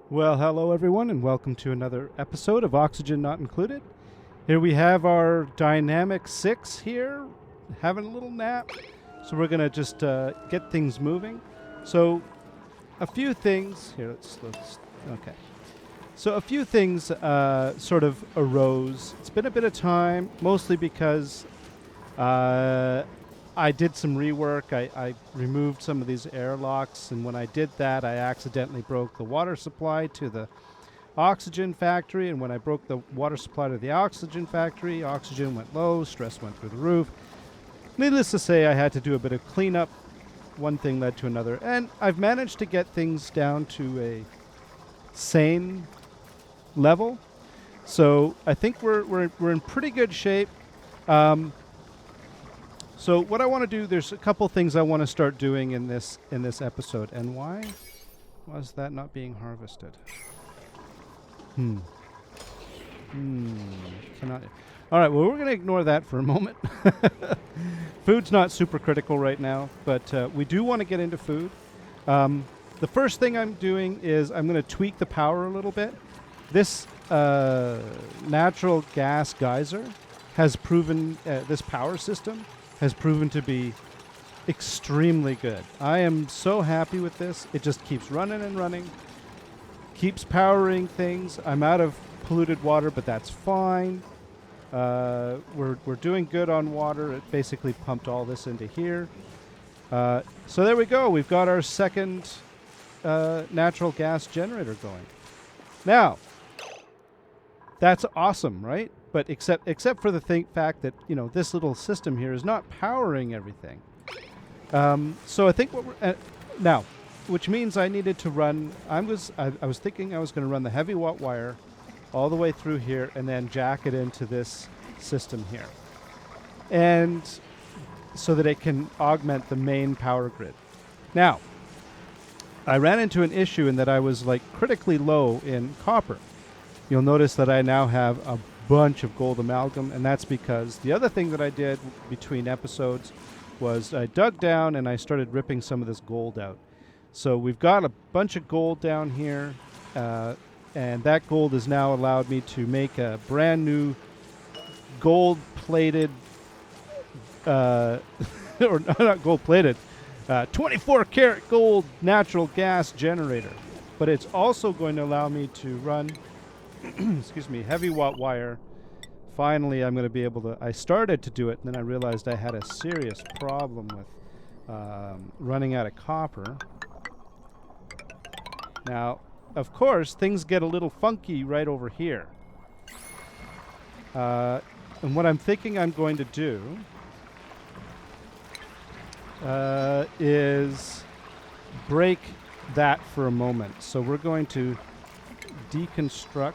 Well, hello everyone, and welcome to another episode of Oxygen Not Included. Here we have our Dynamic 6 here, having a little nap. So we're going to just get things moving. So a few things, here, okay. So a few things sort of arose. It's been a bit of time, mostly because I did some rework. I removed some of these airlocks, and when I did that, I accidentally broke the water supply to the oxygen factory, and when I broke the water supply to the oxygen factory, oxygen went low, stress went through the roof. Needless to say, I had to do a bit of cleanup. One thing led to another, and I've managed to get things down to a sane level. So I think we're in pretty good shape. So what I want to do, there's a couple things I want to start doing in this episode. And why was that not being harvested? Cannot. All right, well, we're going to ignore that for a moment. Food's not super critical right now, but we do want to get into food. The first thing I'm doing is I'm going to tweak the power a little bit. This natural gas geyser has proven, this power system has proven to be extremely good. I am so happy with this. It just keeps running and running, keeps powering things. I'm out of polluted water, but that's fine. We're doing good on water. It basically pumped all this into here. So there we go. We've got our second natural gas generator going. Now, that's awesome, right? But except for the fact that, you know, this little system here is not powering everything. So I think what we're now, which means I needed to run. I was thinking I was going to run the heavy watt wire all the way through here and then jack it into this system here, and so that it can augment the main power grid. Now, I ran into an issue in that I was like critically low in copper. You'll notice that I now have a bunch of gold amalgam, and that's because the other thing that I did between episodes was I dug down and I started ripping some of this gold out. So we've got a bunch of gold down here, and that gold has now allowed me to make a brand new gold-plated, or not gold-plated, 24-karat gold natural gas generator. But it's also going to allow me to run excuse me, heavy watt wire. Finally, I'm going to be able to. I started to do it, and then I realized I had a serious problem with running out of copper. Now, of course, things get a little funky right over here. And what I'm thinking I'm going to do is break that for a moment. So we're going to deconstruct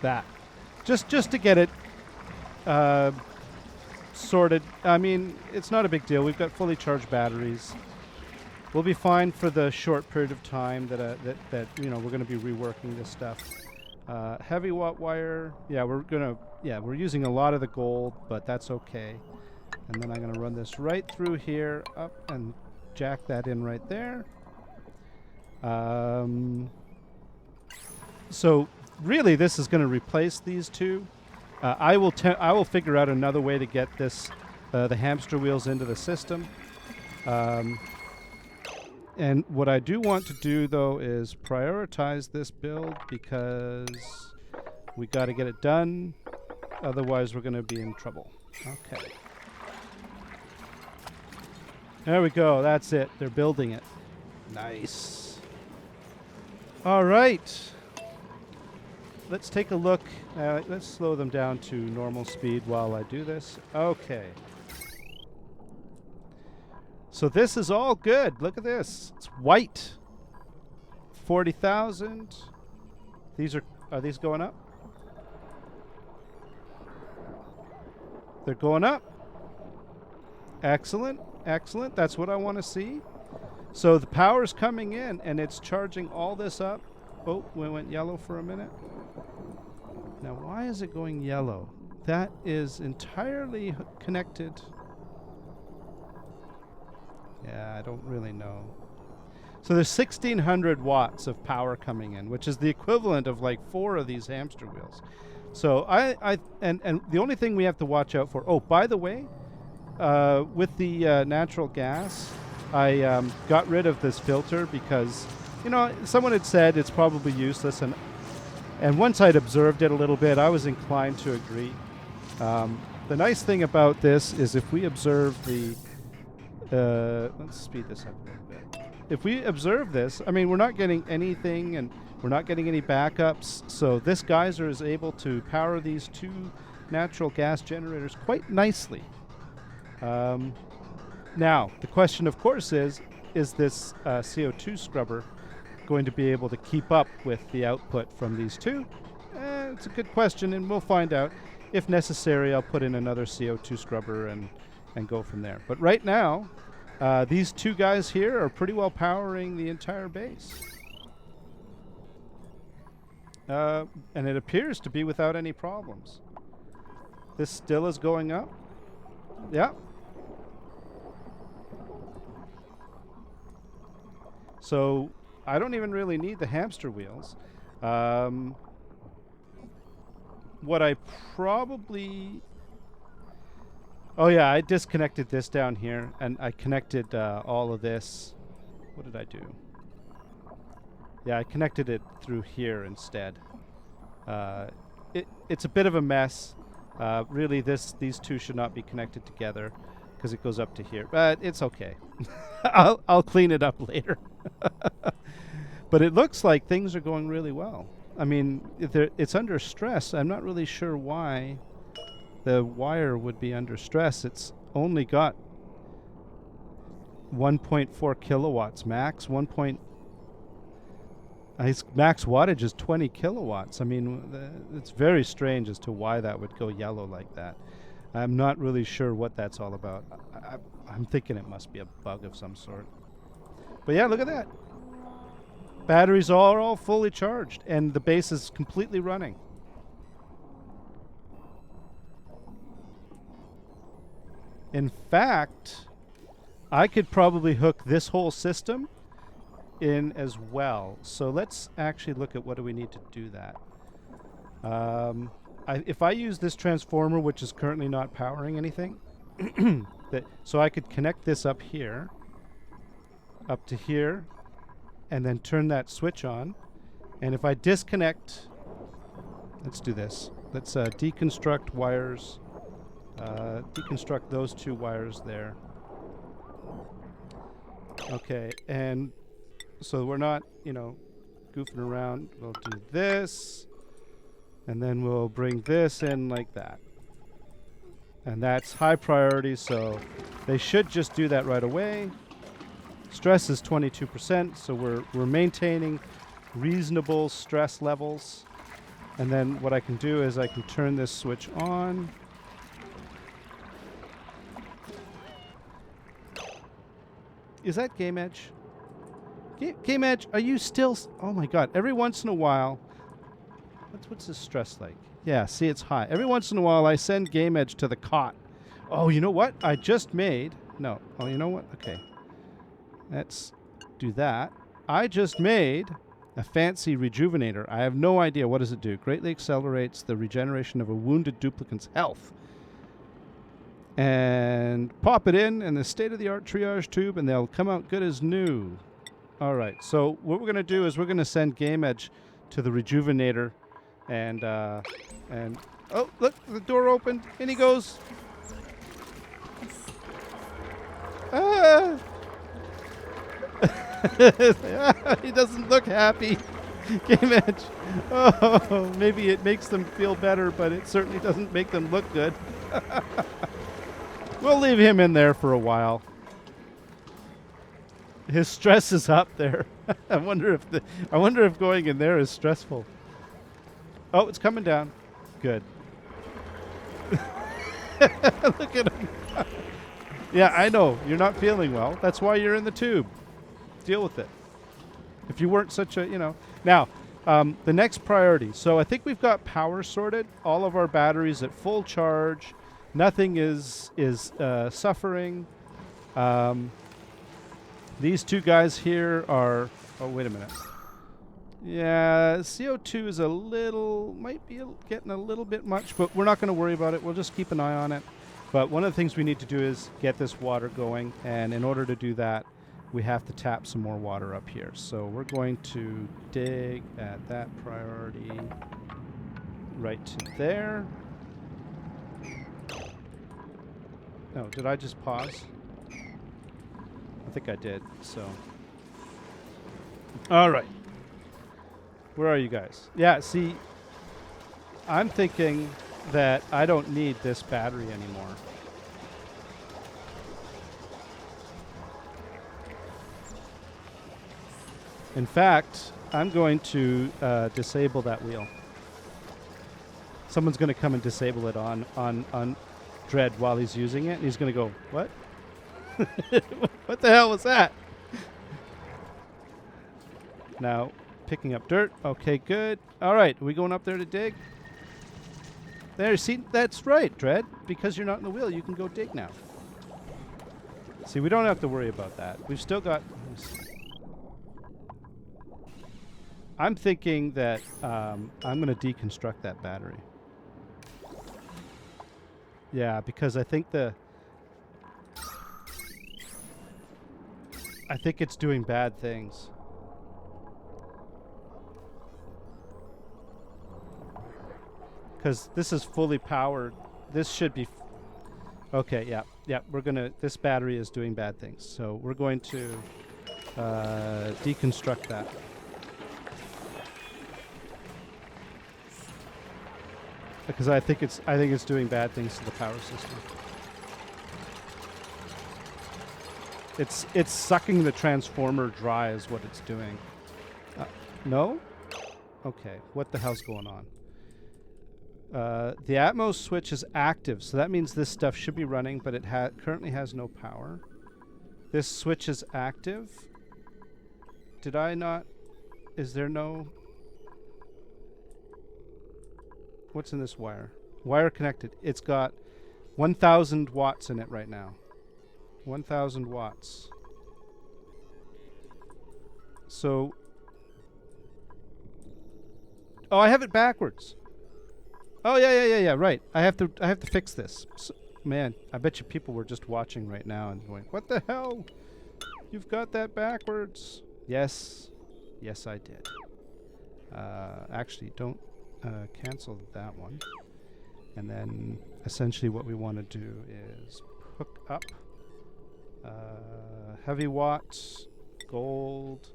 that just to get it sorted. I mean, it's not a big deal. We've got fully charged batteries. We'll be fine for the short period of time that you know, we're going to be reworking this stuff. Heavy watt wire. Yeah, we're using a lot of the gold, but that's okay. And then I'm going to run this right through here, up, and jack that in right there. So really, this is going to replace these two. I will figure out another way to get this the hamster wheels into the system. And what I do want to do, though, is prioritize this build because we got to get it done. Otherwise, we're going to be in trouble. Okay. There we go. That's it. They're building it. Nice. All right. Let's take a look. Let's slow them down to normal speed while I do this. Okay. So this is all good. Look at this. It's white. 40,000. Are these going up? They're going up. Excellent. Excellent. That's what I want to see. So the power's coming in, and it's charging all this up. Oh, we went yellow for a minute. Now, why is it going yellow? That is entirely connected Yeah, I don't really know. So there's 1,600 watts of power coming in, which is the equivalent of like 4 of these hamster wheels. So and the only thing we have to watch out for. Oh, by the way, with the natural gas, I got rid of this filter because, you know, someone had said it's probably useless, and once I'd observed it a little bit, I was inclined to agree. The nice thing about this is if we observe the, let's speed this up a little bit. If we observe this, I mean, we're not getting anything, and we're not getting any backups. So this geyser is able to power these 2 natural gas generators quite nicely. Now, the question, of course, is this CO2 scrubber going to be able to keep up with the output from these 2? It's a good question, and we'll find out. If necessary, I'll put in another CO2 scrubber and go from there. But right now, these 2 guys here are pretty well powering the entire base. And it appears to be without any problems. This still is going up. Yeah. So I don't even really need the hamster wheels. What I probably... Oh yeah, I disconnected this down here, and I connected all of this. What did I do? Yeah, I connected it through here instead. It's a bit of a mess. Really, these 2 should not be connected together because it goes up to here. But it's okay. I'll clean it up later. But it looks like things are going really well. I mean, it's under stress. I'm not really sure why the wire would be under stress. It's only got 1.4 kilowatts max. Max wattage is 20 kilowatts. I mean, it's very strange as to why that would go yellow like that. I'm not really sure what that's all about. I'm thinking it must be a bug of some sort. But yeah, look at that. Batteries are all fully charged, and the base is completely running. In fact, I could probably hook this whole system in as well. So let's actually look at what do we need to do that. If I use this transformer, which is currently not powering anything, so I could connect this up here, up to here, and then turn that switch on. And if I disconnect, let's do this. Let's deconstruct wires, deconstruct those 2 wires there. Okay, and so we're not, you know, goofing around. We'll do this, and then we'll bring this in like that. And that's high priority, so they should just do that right away. Stress is 22%, so we're maintaining reasonable stress levels. And then what I can do is I can turn this switch on. Is that Game Edge? Game Edge, are you still... Oh my god, every once in a while... What's this stress like? Yeah, see, it's high. Every once in a while I send Game Edge to the cot. Oh, you know what? I just made... No. Oh, you know what? Okay. Let's do that. I just made a fancy rejuvenator. I have no idea. What does it do? Greatly accelerates the regeneration of a wounded duplicant's health. And pop it in the state-of-the-art triage tube, and they'll come out good as new. All right. So what we're going to do is we're going to send Game Edge to the rejuvenator, and oh, look, the door opened. In he goes. Ah! He doesn't look happy. Game Edge. Oh, maybe it makes them feel better, but it certainly doesn't make them look good. We'll leave him in there for a while. His stress is up there. I wonder if going in there is stressful. Oh, it's coming down. Good. Look at him. Yeah, I know. You're not feeling well. That's why you're in the tube. Deal with it. If you weren't such a, you know. Now, the next priority. So I think we've got power sorted. All of our batteries at full charge. Nothing is suffering. These two guys here are... Oh, wait a minute. Yeah, CO2 is a little... Might be getting a little bit much, but we're not going to worry about it. We'll just keep an eye on it. But one of the things we need to do is get this water going, and in order to do that, we have to tap some more water up here. So we're going to dig at that priority right to there. Oh, did I just pause? I think I did, so. All right. Where are you guys? Yeah, see, I'm thinking that I don't need this battery anymore. In fact, I'm going to disable that wheel. Someone's going to come and disable it on Dread while he's using it, and he's going to go, what? What the hell was that? Now, picking up dirt. Okay, good. All right, are we going up there to dig? There, see, that's right, Dread. Because you're not in the wheel, you can go dig now. See, we don't have to worry about that. We've still got... I'm thinking that I'm going to deconstruct that battery. Yeah, because I think it's doing bad things. Because this is fully powered. This should be... Okay, yeah, we're going to... This battery is doing bad things. So we're going to deconstruct that. Because I think it's doing bad things to the power system. It's sucking the transformer dry is what it's doing. No? Okay, what the hell's going on? The Atmos switch is active, so that means this stuff should be running, but it currently has no power. This switch is active. Did I not... Is there no... What's in this wire? Wire connected. It's got 1,000 watts in it right now. 1,000 watts. So... Oh, I have it backwards. Oh, yeah, right. I have to fix this. So, man, I bet you people were just watching right now and going, what the hell? You've got that backwards. Yes. Yes, I did. Actually, don't cancel that one. And then essentially what we want to do is hook up heavy watts, gold.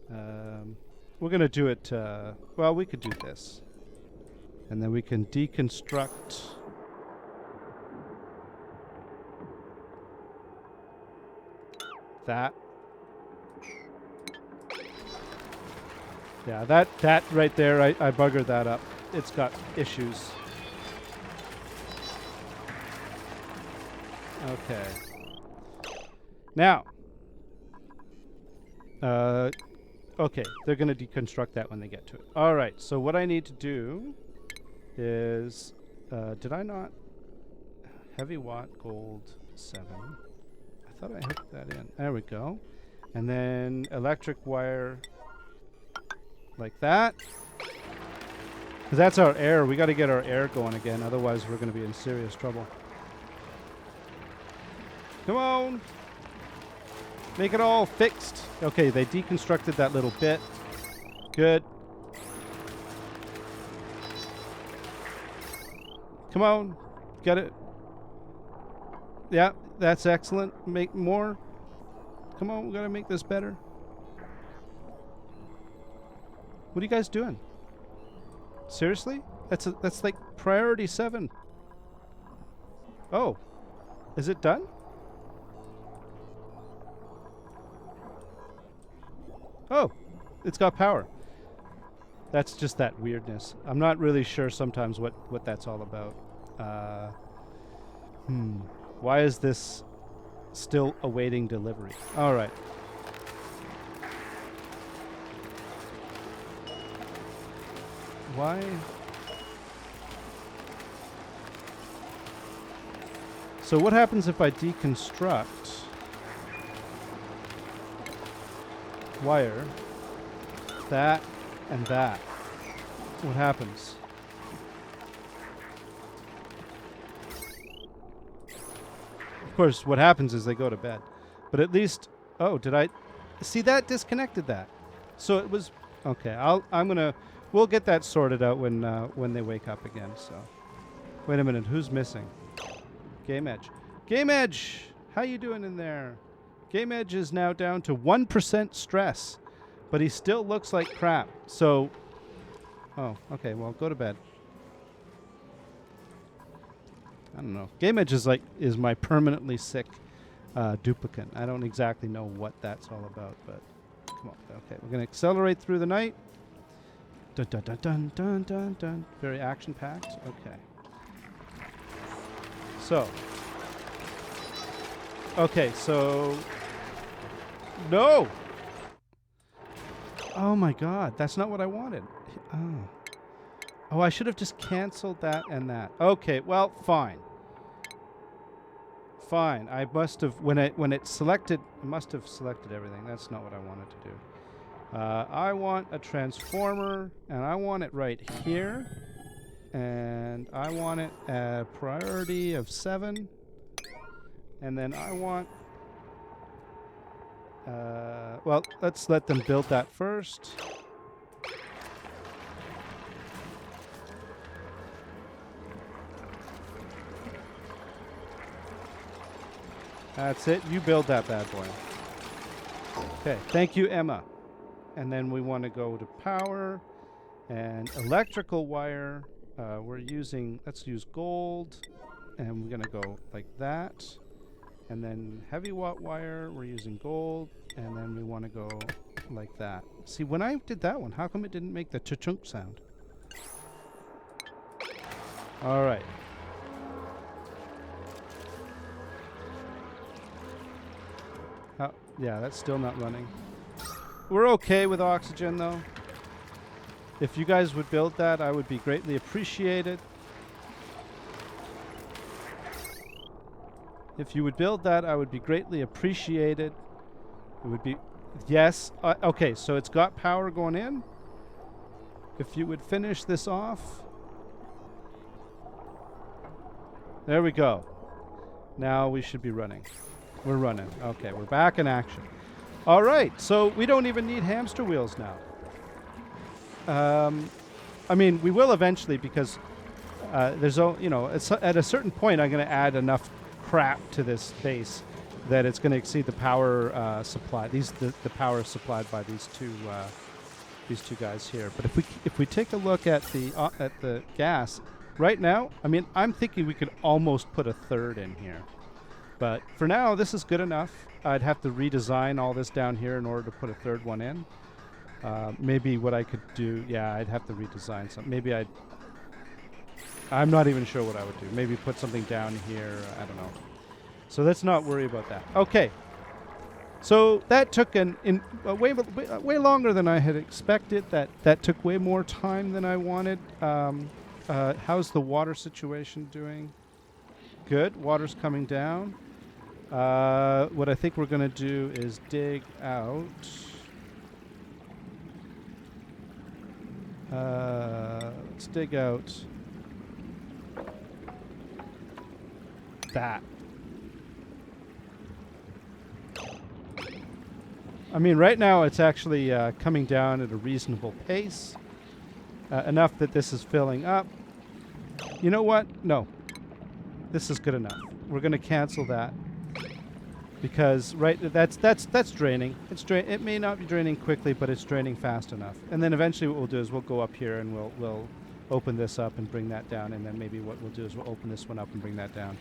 We're going to do it, well, we could do this. And then we can deconstruct that. Yeah, that right there, I buggered that up. It's got issues. Okay. Now. Okay, they're going to deconstruct that when they get to it. All right, so what I need to do is, did I not? Heavy watt, gold, 7. I thought I hooked that in. There we go. And then electric wire like that. Because that's our air. We got to get our air going again. Otherwise, we're going to be in serious trouble. Come on. Make it all fixed. Okay, they deconstructed that little bit. Good. Come on. Get it. Yeah, that's excellent. Make more. Come on, we got to make this better. What are you guys doing? Seriously? That's like priority 7. Oh. Is it done? Oh, it's got power. That's just that weirdness. I'm not really sure sometimes what that's all about. Why is this still awaiting delivery? All right. Why? So what happens if I deconstruct? wire, that, and that. What happens? Of course, what happens is they go to bed. But at least, oh, did I see that disconnected that? So it was okay. We'll get that sorted out when they wake up again. So, wait a minute, who's missing? Game Edge. Game Edge, how you doing in there? Game Edge is now down to 1% stress, but he still looks like crap. So, oh, okay. Well, go to bed. I don't know. Game Edge is my permanently sick duplicant. I don't exactly know what that's all about, but come on. Okay, we're gonna accelerate through the night. Dun dun dun dun dun dun dun. Very action packed. Okay. So. Okay, so. No. Oh my God, that's not what I wanted. Oh. Oh, I should have just canceled that and that. Okay, well, fine. Fine. I must have when it selected. I must have selected everything. That's not what I wanted to do. I want a transformer, and I want it right here, and I want it at priority of 7, and then I want. Well, let's let them build that first. That's it. You build that bad boy. Okay. Thank you, Emma. And then we want to go to power and electrical wire. Let's use gold. And we're going to go like that. And then heavy watt wire, we're using gold. And then we want to go like that. See, when I did that one, how come it didn't make the cha-chunk sound? All right. Yeah, that's still not running. We're okay with oxygen, though. If you guys would build that, I would be greatly appreciated. If you would build that, I would be greatly appreciated. It would be... Yes. Okay, so it's got power going in. If you would finish this off. There we go. Now we should be running. We're running. Okay, we're back in action. All right, so we don't even need hamster wheels now. I mean, we will eventually because at a certain point, I'm going to add enough crap to this base that it's going to exceed the power supply. The power supplied by these two guys here. But if we take a look at the gas right now, I mean, I'm thinking we could almost put a third in here. But for now, this is good enough. I'd have to redesign all this down here in order to put a third one in. Maybe what I could do, yeah, I'd have to redesign something. Maybe I'm not even sure what I would do. Maybe put something down here. I don't know. So let's not worry about that. Okay. So that took way longer than I had expected. That took way more time than I wanted. How's the water situation doing? Good. Water's coming down. What I think we're going to do is dig out. Let's dig out that. I mean, right now it's actually coming down at a reasonable pace, enough that this is filling up. You know what? No. This is good enough. We're going to cancel that because that's draining. It may not be draining quickly, but it's draining fast enough. And then eventually, what we'll do is we'll go up here and we'll open this up and bring that down. And then maybe what we'll do is we'll open this one up and bring that down.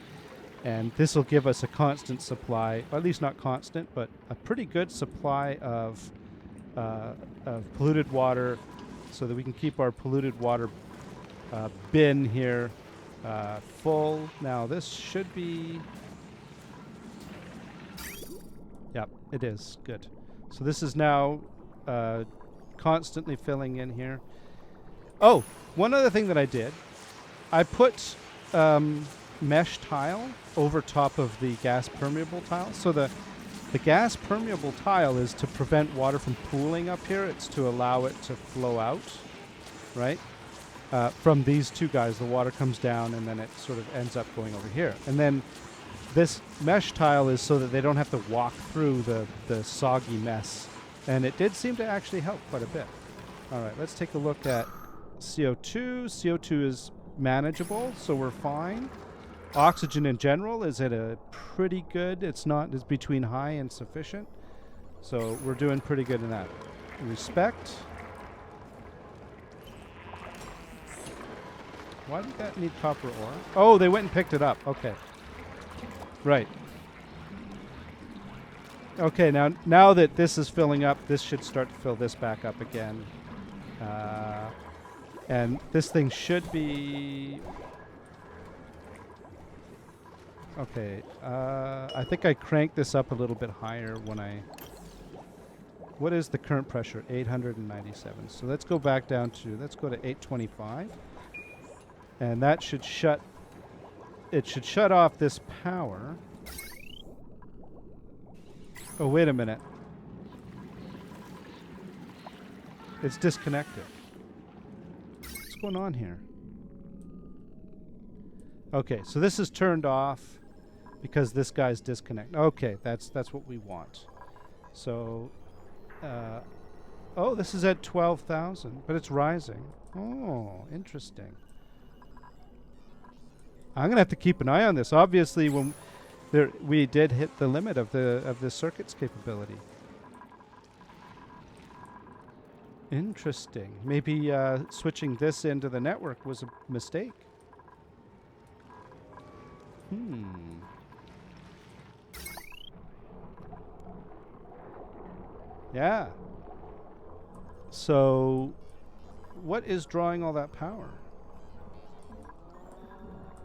And this will give us a constant supply, or at least not constant, but a pretty good supply of polluted water, so that we can keep our polluted water bin here full. Now this should be... Yep, it is. Good. So this is now constantly filling in here. Oh, one other thing that I did. I put mesh tile over top of the gas permeable tile. So The gas permeable tile is to prevent water from pooling up here. It's to allow it to flow out, right? From these two guys, the water comes down and then it sort of ends up going over here. And then this mesh tile is so that they don't have to walk through the soggy mess. And it did seem to actually help quite a bit. All right, let's take a look at CO2. CO2 is manageable, so we're fine. Oxygen in general is at a pretty good. It's between high and sufficient. So we're doing pretty good in that. Respect. Why did that need copper ore? Oh, they went and picked it up. Okay. Right. Okay, now that this is filling up, this should start to fill this back up again. And this thing should be... Okay, I think I cranked this up a little bit higher when I... What is the current pressure? 897. So let's go back down to... Let's go to 825. And that should shut... It should shut off this power. Oh, wait a minute. It's disconnected. What's going on here? Okay, so this is turned off because this guy's disconnected. Okay, that's what we want. So, oh, this is at 12,000, but it's rising. Oh, interesting. I'm gonna have to keep an eye on this. Obviously, when we did hit the limit of the circuit's capability. Interesting. Maybe switching this into the network was a mistake. Yeah. So, what is drawing all that power?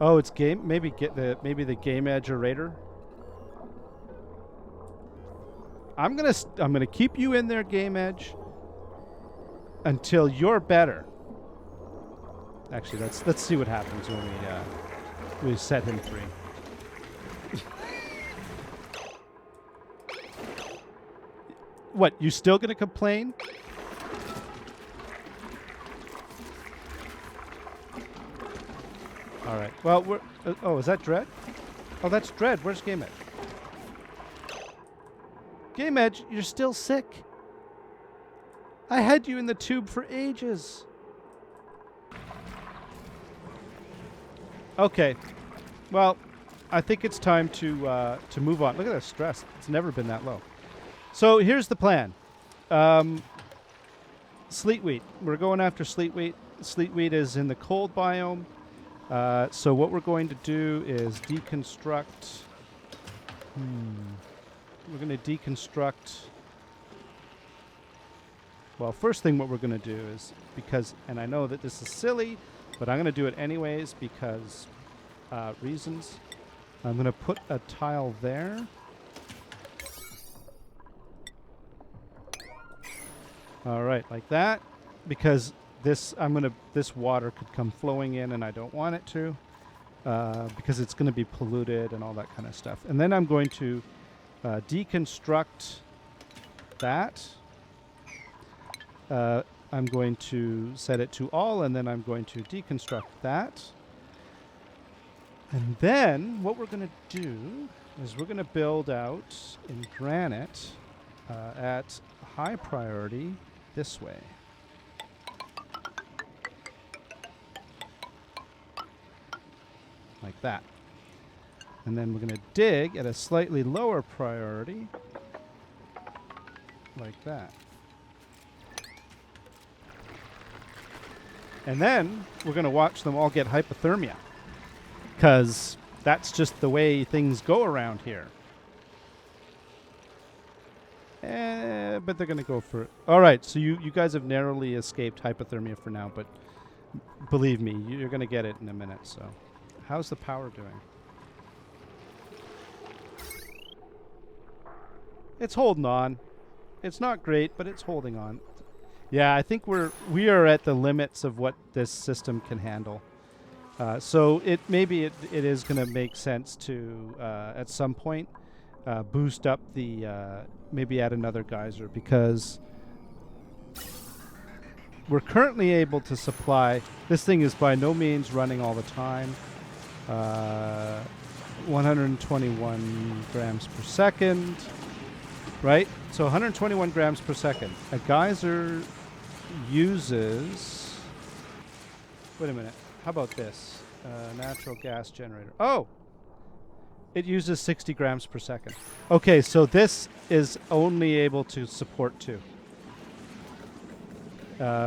Oh, it's game. Maybe the game edge orator. I'm gonna keep you in there, game edge, until you're better. Actually, let's see what happens when we set him free. What? You still gonna complain? All right. Well, we're... oh, is that Dread? Oh, that's Dread. Where's Game Edge? Game Edge, you're still sick. I had you in the tube for ages. Okay. Well, I think it's time to move on. Look at that stress. It's never been that low. So here's the plan. Sleet wheat. We're going after sleet wheat. Sleet wheat is in the cold biome. So what we're going to do is deconstruct. We're going to deconstruct. Well, first thing what we're going to do is, because, and I know that this is silly, but I'm going to do it anyways because reasons. I'm going to put a tile there. All right, like that, because this water could come flowing in, and I don't want it to, because it's going to be polluted and all that kind of stuff. And then I'm going to deconstruct that. I'm going to set it to all, and then I'm going to deconstruct that. And then what we're going to do is we're going to build out in granite at high priority this way. Like that. And then we're going to dig at a slightly lower priority like that. And then we're going to watch them all get hypothermia, because that's just the way things go around here. But they're going to go for it. All right, so you guys have narrowly escaped hypothermia for now, but believe me, you're going to get it in a minute. So how's the power doing? It's holding on. It's not great, but it's holding on. Yeah, I think we are at the limits of what this system can handle. So maybe it is going to make sense to at some point boost up the maybe add another geyser, because we're currently able to supply. This thing is by no means running all the time. 121 grams per second, right? So 121 grams per second. A geyser uses, wait a minute, how about this? Natural gas generator. Oh! It uses 60 grams per second. Okay, so this is only able to support 2.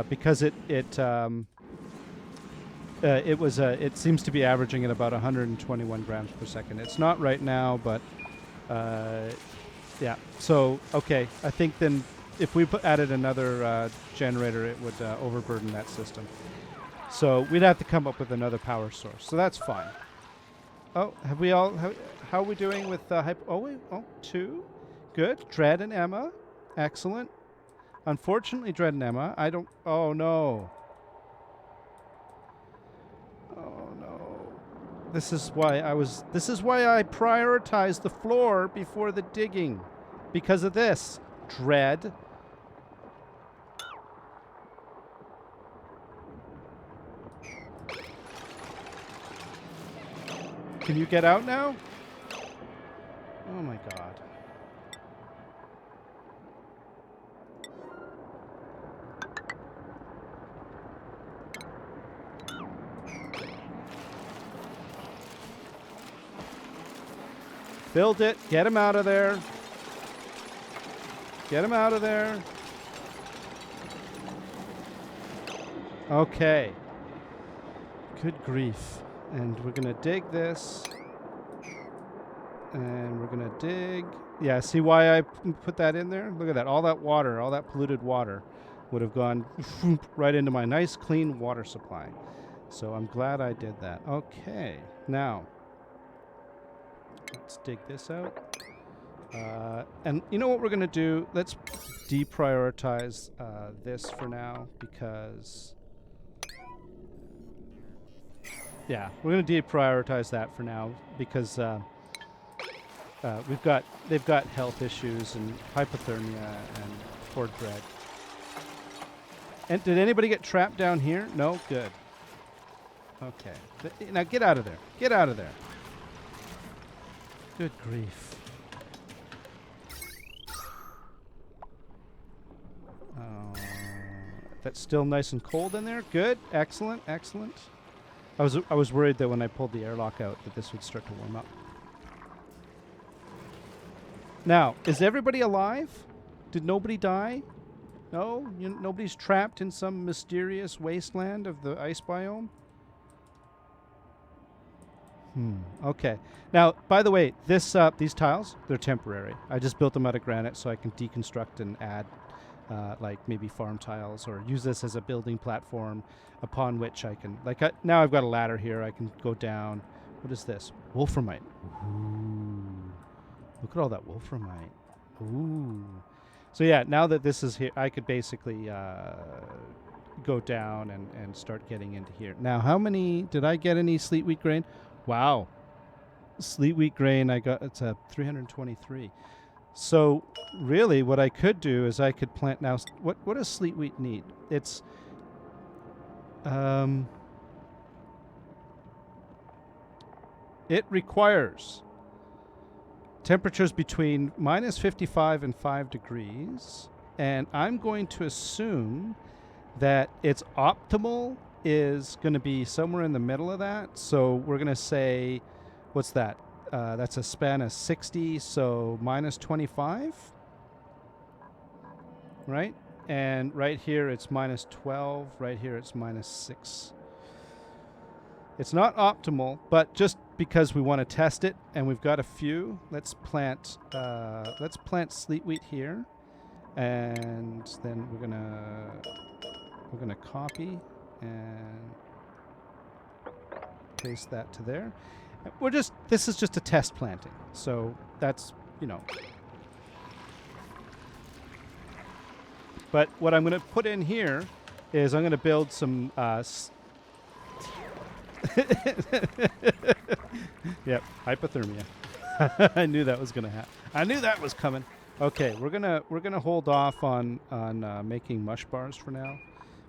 Because it seems to be averaging at about 121 grams per second. It's not right now, but yeah. So okay, I think then if we added another generator, it would overburden that system. So we'd have to come up with another power source. So that's fine. Oh, have we all? How are we doing with hyper? Oh wait, 2. Good. Dread and Emma, excellent. Unfortunately, Dread and Emma, I don't. Oh no. Oh no. This is why I prioritized the floor before the digging. Because of this. Dread. Can you get out now? Oh my god. Build it. Get him out of there. Get him out of there. Okay. Good grief. And we're going to dig this. And we're going to dig. Yeah, see why I put that in there? Look at that. All that water, all that polluted water would have gone right into my nice clean water supply. So I'm glad I did that. Okay. Now, let's dig this out. And you know what we're going to do? Let's deprioritize this for now, because yeah, we're going to deprioritize that for now, because they've got health issues and hypothermia and poor Dread. And did anybody get trapped down here? No? Good. Okay. Now get out of there. Get out of there. Good grief. That's still nice and cold in there. Good. Excellent. Excellent. I was worried that when I pulled the airlock out that this would start to warm up. Now, is everybody alive? Did nobody die? No? Nobody's trapped in some mysterious wasteland of the ice biome? Okay. Now, by the way, these tiles, they're temporary. I just built them out of granite so I can deconstruct and add like maybe farm tiles, or use this as a building platform upon which I can, now I've got a ladder here. I can go down. What is this? Wolframite. Ooh. Look at all that wolframite. Ooh. So yeah, now that this is here, I could basically go down and start getting into here. Now, how many, did I get any sleet wheat grain? Wow. Sleet wheat grain, it's a 323. So really what I could do is I could plant now. What does sleet wheat need? It's it requires temperatures between minus 55 and 5 degrees. And I'm going to assume that its optimal is going to be somewhere in the middle of that. So we're going to say, what's that? That's a span of 60, so minus 25, right? And right here it's minus 12, right here it's minus 6. It's not optimal, but just because we want to test it and we've got a few, let's plant sleet wheat here, and then we're gonna copy and paste that to there. This is just a test planting. So that's, but what I'm going to put in here is I'm going to build some, yep, hypothermia. I knew that was gonna happen. I knew that was coming. Okay, we're gonna hold off on making mush bars for now,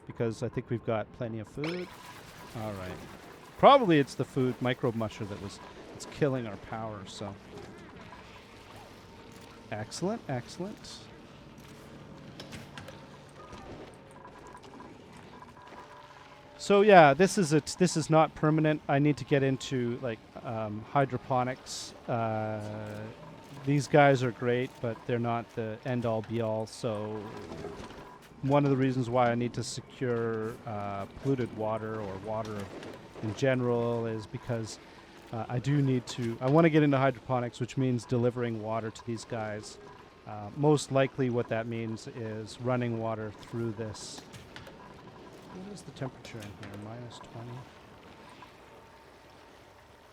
because I think we've got plenty of food. All right. Probably it's the food microbe musher it's killing our power. So excellent, excellent. So yeah, this is not permanent. I need to get into like hydroponics. These guys are great, but they're not the end all be all. So one of the reasons why I need to secure polluted water or water in general is because I want to get into hydroponics, which means delivering water to these guys. Most likely what that means is running water through this. What is the temperature in here? Minus 20.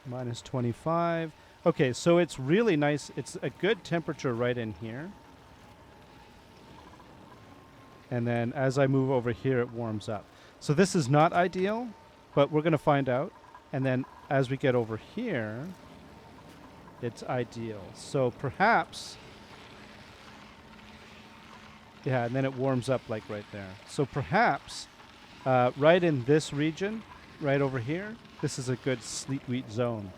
Minus 25. Okay, so it's really nice. It's a good temperature right in here. And then as I move over here, it warms up. So this is not ideal, but we're going to find out. And then as we get over here, it's ideal. So perhaps... Yeah, and then it warms up like right there. So perhaps right in this region, right over here, this is a good sleet wheat zone.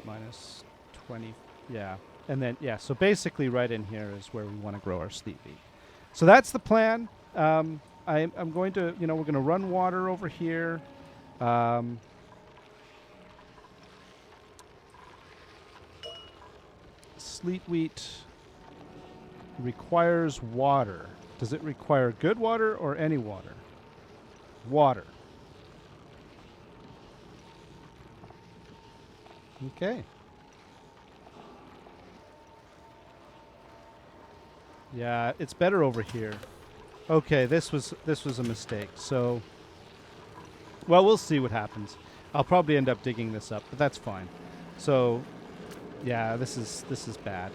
Minus 20, yeah. And then, yeah, so basically right in here is where we want to grow our sleet wheat. So that's the plan. I'm going to, we're going to run water over here. Sleet wheat requires water. Does it require good water or any water? Water. Okay. Yeah, it's better over here. Okay, this was a mistake. So, well, we'll see what happens. I'll probably end up digging this up, but that's fine. So, yeah, this is bad.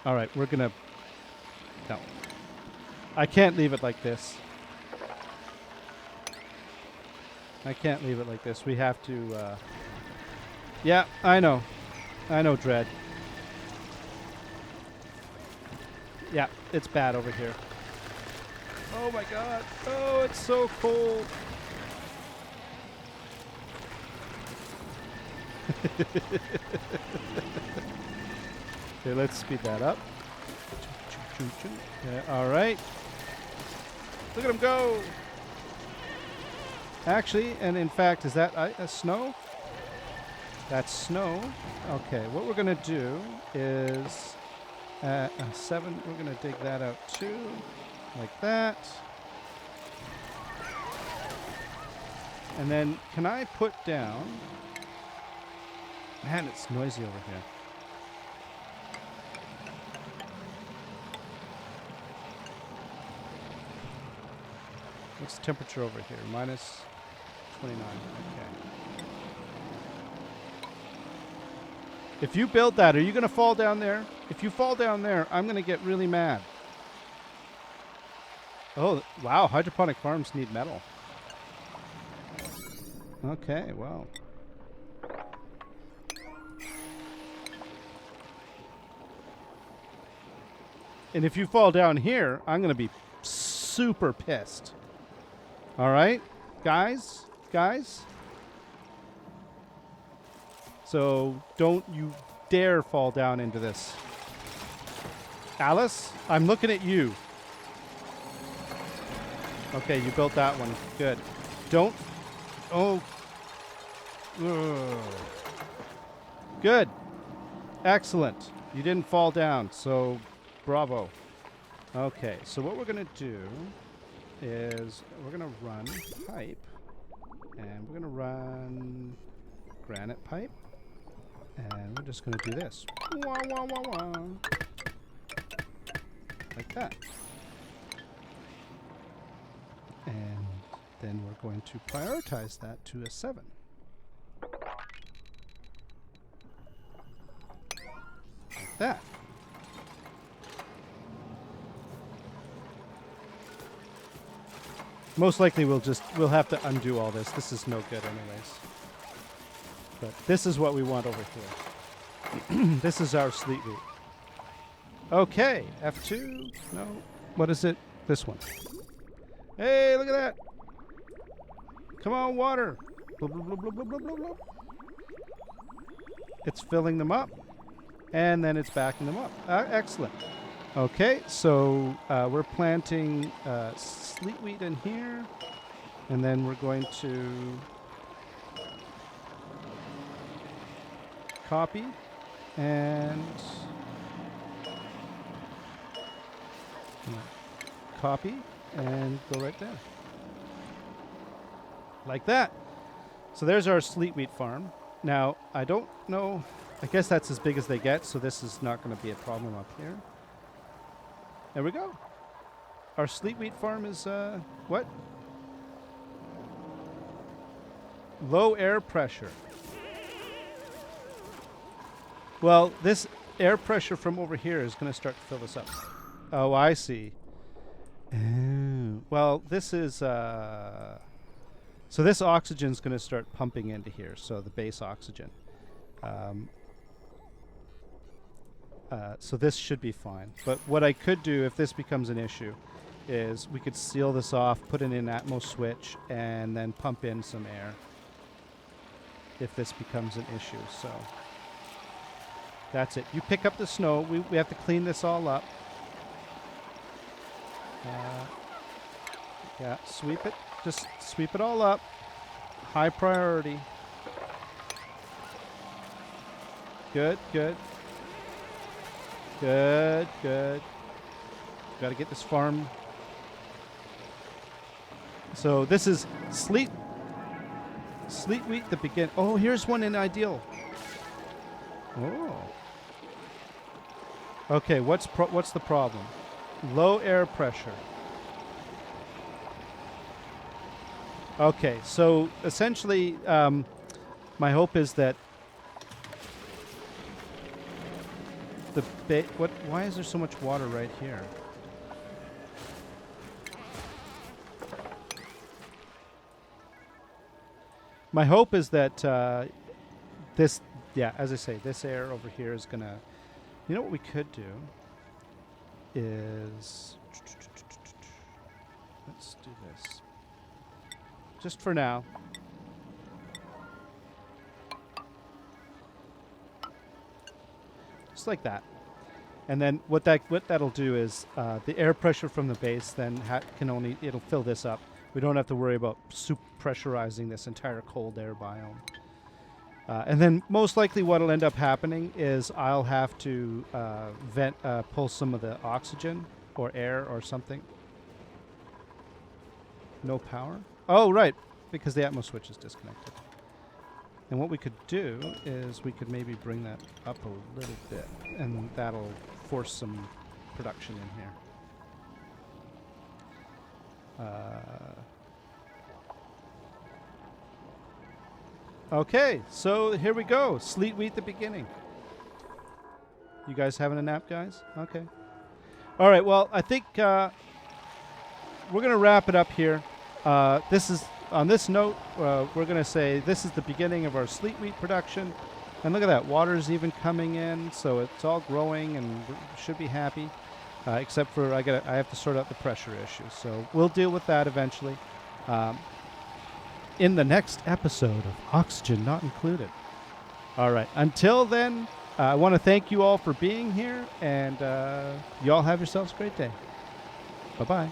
All right, we're gonna. No, I can't leave it like this. I can't leave it like this. We have to. Yeah, I know, Dread. Yeah, it's bad over here. Oh my God! Oh, it's so cold. Okay, let's speed that up. Yeah, all right. Look at him go. Actually, and in fact, is that snow? That's snow. Okay, what we're going to do is 7. We're going to dig that out too, like that. And then can I put down... Man, it's noisy over here. What's the temperature over here? Minus 29. Okay. If you build that, are you going to fall down there? If you fall down there, I'm going to get really mad. Oh, wow. Hydroponic farms need metal. Okay, well. And if you fall down here, I'm going to be super pissed. All right, guys? So don't you dare fall down into this. Alice, I'm looking at you. Okay, you built that one. Good. Don't. Oh. Ugh. Good. Excellent. You didn't fall down, so bravo. Okay, so what we're going to do is we're going to run pipe, and we're going to run granite pipe, and we're just going to do this. Wah, wah, wah, wah. Like that. And then we're going to prioritize that to a 7. Like that. Most likely we'll have to undo all this. This is no good anyways. But this is what we want over here. This is our sleet wheat. Okay, F2. No. What is it? This one. Hey, look at that. Come on, water. Blub, blub, blub, blub, blub, blub, blub. It's filling them up, and then it's backing them up. Excellent. Okay, so we're planting sleet wheat in here, and then we're going to copy and copy and go right there. Like that. So there's our sleet wheat farm. Now, I don't know. I guess that's as big as they get, so this is not going to be a problem up here. There we go. Our sleet wheat farm is, what? Low air pressure. Well, this air pressure from over here is going to start to fill this up. Oh, I see. Well, this is, so this oxygen is going to start pumping into here, so the base oxygen. So this should be fine. But what I could do if this becomes an issue is we could seal this off, put in an Atmos switch, and then pump in some air if this becomes an issue. So that's it. You pick up the snow. We have to clean this all up. Yeah, sweep it. Just sweep it all up. High priority. Good, good. Good, good. Got to get this farm. So this is sleet wheat the begin. Oh, here's one in ideal. Oh. Okay, what's the problem? Low air pressure. Okay, so essentially, my hope is that why is there so much water right here? My hope is that this, yeah, as I say, this air over here is gonna. You know what we could do is let's do this just for now. Just like that. And then what that'll do is the air pressure from the base then it'll fill this up. We don't have to worry about pressurizing this entire cold air biome. And then most likely what'll end up happening is I'll have to pull some of the oxygen or air or something. No power? Oh, right, because the Atmos switch is disconnected. And what we could do is we could maybe bring that up a little bit, and that'll force some production in here. Okay, so here we go. Sleet wheat the beginning. You guys having a nap, guys? Okay. All right, well, I think we're going to wrap it up here. This is on this note, we're going to say this is the beginning of our sleet wheat production. And look at that, water's even coming in, so it's all growing and should be happy. Except for I have to sort out the pressure issue. So we'll deal with that eventually. In the next episode of Oxygen Not Included. All right. Until then, I want to thank you all for being here, and you all have yourselves a great day. Bye-bye.